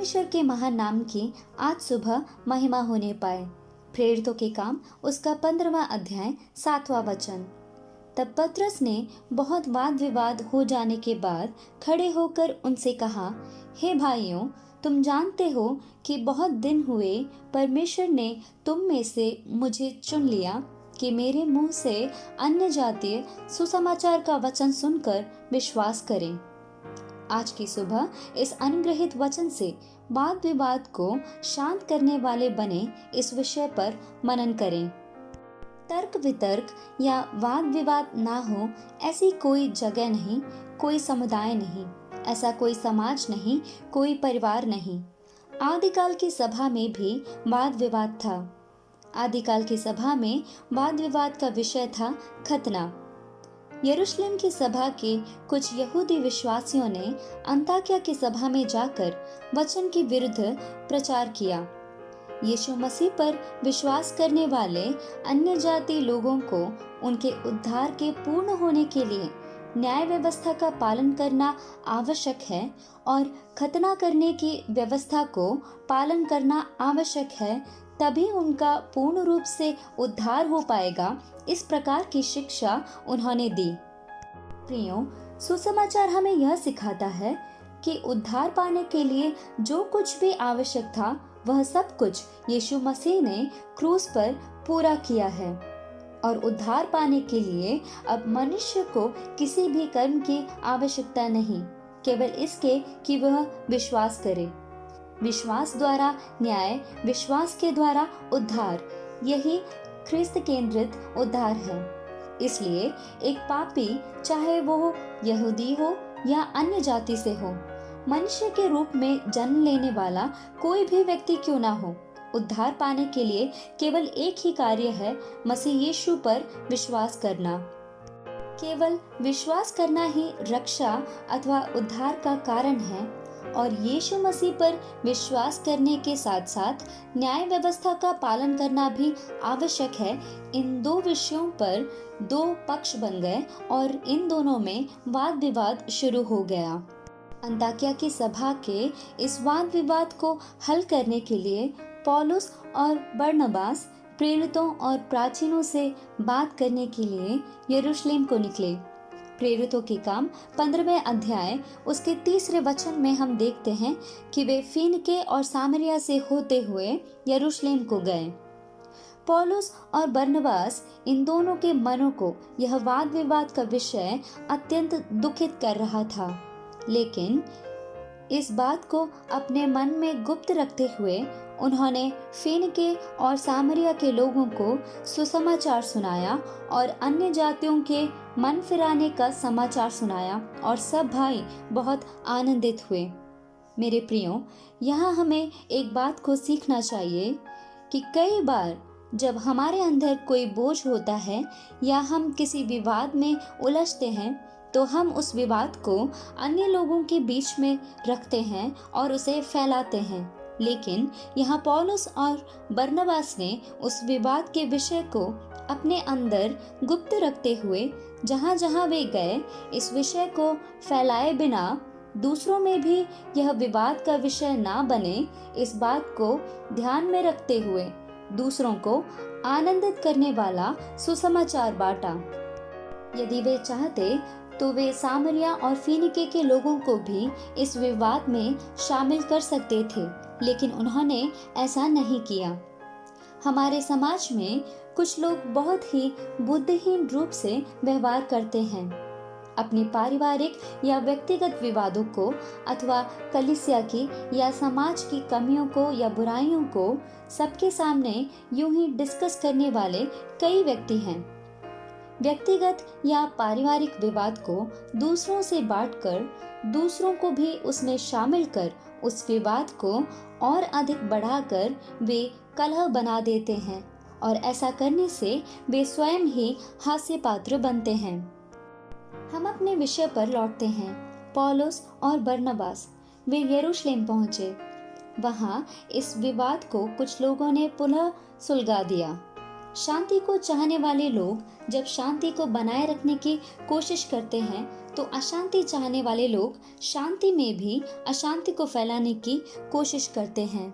परमेश्वर के महान नाम की आज सुबह महिमा होने पाए। प्रेरितों के काम उसका 15वां अध्याय 7वां वचन। तब पतरस ने बहुत वाद विवाद हो जाने के बाद खड़े होकर उनसे कहा, हे भाइयों, तुम जानते हो कि बहुत दिन हुए परमेश्वर ने तुम में से मुझे चुन लिया कि मेरे मुंह से अन्य जातीय सुसमाचार का वचन सुनकर विश्वास करें। आज की सुबह इस अनुग्रहित वचन से वाद विवाद को शांत करने वाले बने इस विषय पर मनन करें। तर्क वितर्क या वाद विवाद ना हो ऐसी कोई जगह नहीं, कोई समुदाय नहीं, ऐसा कोई समाज नहीं, कोई परिवार नहीं। आदिकाल की सभा में भी वाद विवाद था। आदिकाल की सभा में वाद विवाद का विषय था खतना। यरूशलेम की सभा के कुछ यहूदी विश्वासियों ने अंताकिया की सभा में जाकर वचन के विरुद्ध प्रचार किया। यीशु मसीह पर विश्वास करने वाले अन्य जाति लोगों को उनके उद्धार के पूर्ण होने के लिए न्याय व्यवस्था का पालन करना आवश्यक है और खतना करने की व्यवस्था को पालन करना आवश्यक है, तभी उनका पूर्ण रूप से उद्धार हो पाएगा। इस प्रकार की शिक्षा उन्होंने दी। प्रियो, सुसमाचार हमें यह सिखाता है कि उद्धार पाने के लिए जो कुछ भी आवश्यक था वह सब कुछ यीशु मसीह ने क्रूस पर पूरा किया है और उद्धार पाने के लिए अब मनुष्य को किसी भी कर्म की आवश्यकता नहीं, केवल इसके कि वह विश्वास करे। विश्वास द्वारा न्याय, विश्वास के द्वारा उद्धार, यही ख्रिस्त केंद्रित उद्धार है। इसलिए एक पापी, चाहे वो यहूदी हो या अन्य जाति से हो, मनुष्य के रूप में जन्म लेने वाला कोई भी व्यक्ति क्यों ना हो, उद्धार पाने के लिए केवल एक ही कार्य है, मसीह यीशु पर विश्वास करना। केवल विश्वास करना ही रक्षा अथवा उद्धार का कारण है और यीशु मसीह पर विश्वास करने के साथ साथ न्याय व्यवस्था का पालन करना भी आवश्यक है। इन दो विषयों पर दो पक्ष बन गए और इन दोनों में वाद विवाद शुरू हो गया। अंताकिया की सभा के इस वाद विवाद को हल करने के लिए पौलुस और बरनबास प्रेरितों और प्राचीनों से बात करने के लिए यरूशलेम को निकले। प्रेरितों के काम 15वें अध्याय उसके 3 वचन में हम देखते हैं कि वे फीनीके और सामरिया से होते हुए यरूशलेम को गए। पौलुस और बरनबास, इन दोनों के मनों को यह वाद विवाद का विषय अत्यंत दुखित कर रहा था, लेकिन इस बात को अपने मन में गुप्त रखते हुए उन्होंने फीनीके और सामरिया के लोगों को सुसमाचार सुनाया और अन्य जातियों के मन फिराने का समाचार सुनाया और सब भाई बहुत आनंदित हुए। मेरे प्रियो, यहाँ हमें एक बात को सीखना चाहिए कि कई बार जब हमारे अंदर कोई बोझ होता है या हम किसी विवाद में उलझते हैं तो हम उस विवाद को अन्य लोगों के बीच में रखते हैं और उसे फैलाते हैं। लेकिन यहाँ पौलुस और बरनबास ने उस विवाद के विषय को अपने अंदर गुप्त रखते हुए जहाँ जहाँ वे गए इस विषय को फैलाए बिना दूसरों में भी यह विवाद का विषय ना बने, इस बात को ध्यान में रखते हुए दूसरों को आनंदित करने वाला सुसमाचार बांटा। यदि वे चाहते तो वे सामरिया और फीनीके के लोगों को भी इस विवाद में शामिल कर सकते थे, लेकिन उन्होंने ऐसा नहीं किया। हमारे समाज में कुछ लोग बहुत ही बुद्धिहीन रूप से व्यवहार करते हैं। अपनी पारिवारिक या व्यक्तिगत विवादों को अथवा कलीसिया की या समाज की कमियों को या बुराइयों को सबके सामने यूं ही डिस्कस करने वाले कई व्यक्ति हैं। व्यक्तिगत या पारिवारिक विवाद को दूसरों से बांटकर दूसरों को भी उसमें शामिल कर उस विवाद को और अधिक बढ़ाकर वे कलह बना देते हैं और ऐसा करने से वे स्वयं ही हास्य पात्र बनते हैं। हम अपने विषय पर लौटते हैं। पौलुस और बरनबास वे यरूशलेम पहुंचे। वहां इस विवाद को कुछ लोगों ने पुनः सुलगा दिया। शांति को चाहने वाले लोग जब शांति को बनाए रखने की कोशिश करते हैं तो अशांति चाहने वाले लोग शांति में भी अशांति को फैलाने की कोशिश करते हैं।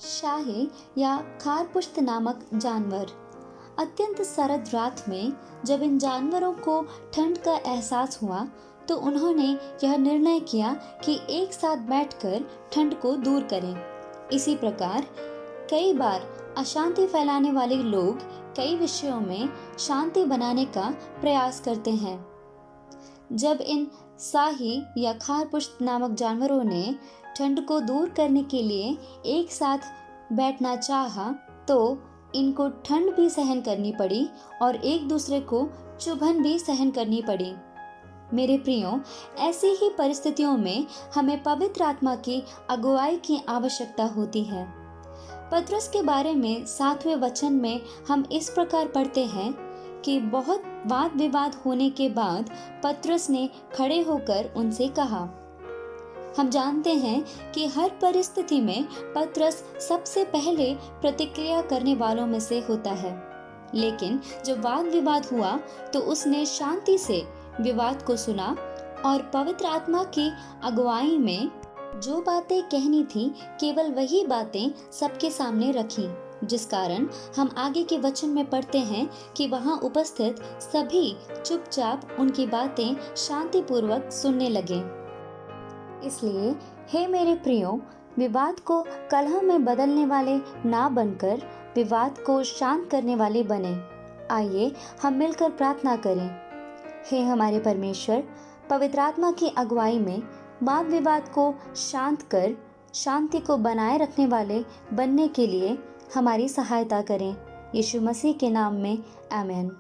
शाहे या खारपुष्ट नामक जानवर। अत्यंत सर्द रात में जब इन जानवरों को ठंड का एहसास हुआ तो उन्होंने यह निर्णय किया कि एक साथ बैठकर ठंड को दूर करें। इसी प्रकार कई बार अशांति फैलाने वाले लोग कई विषयों में शांति बनाने का प्रयास करते हैं। जब इन शाही या खारपुष्ट नामक जानवरों ने ठंड को दूर करने के लिए एक साथ बैठना चाहा तो इनको ठंड भी सहन करनी पड़ी और एक दूसरे को चुभन भी सहन करनी पड़ी। मेरे प्रियो, ऐसी ही परिस्थितियों में हमें पवित्र आत्मा की अगुवाई की आवश्यकता होती है। पतरस के बारे में 7वें वचन में हम इस प्रकार पढ़ते हैं कि बहुत वाद विवाद होने के बाद पतरस ने खड़े होकर उनसे कहा। हम जानते हैं कि हर परिस्थिति में पतरस सबसे पहले प्रतिक्रिया करने वालों में से होता है, लेकिन जब वाद विवाद हुआ तो उसने शांति से विवाद को सुना और पवित्र आत्मा की अगुवाई में जो बातें कहनी थी केवल वही बातें सबके सामने रखी, जिस कारण हम आगे के वचन में पढ़ते हैं कि वहां उपस्थित सभी चुपचाप उनकी बातें शांतिपूर्वक सुनने लगे। इसलिए हे मेरे प्रियो, विवाद को कलह में बदलने वाले ना बनकर विवाद को शांत करने वाले बने। आइए हम मिलकर प्रार्थना करें। हे हमारे परमेश्वर, पवित्र आत्मा की अगुवाई में वाद विवाद को शांत कर शांति को बनाए रखने वाले बनने के लिए हमारी सहायता करें। यीशु मसीह के नाम में आमीन।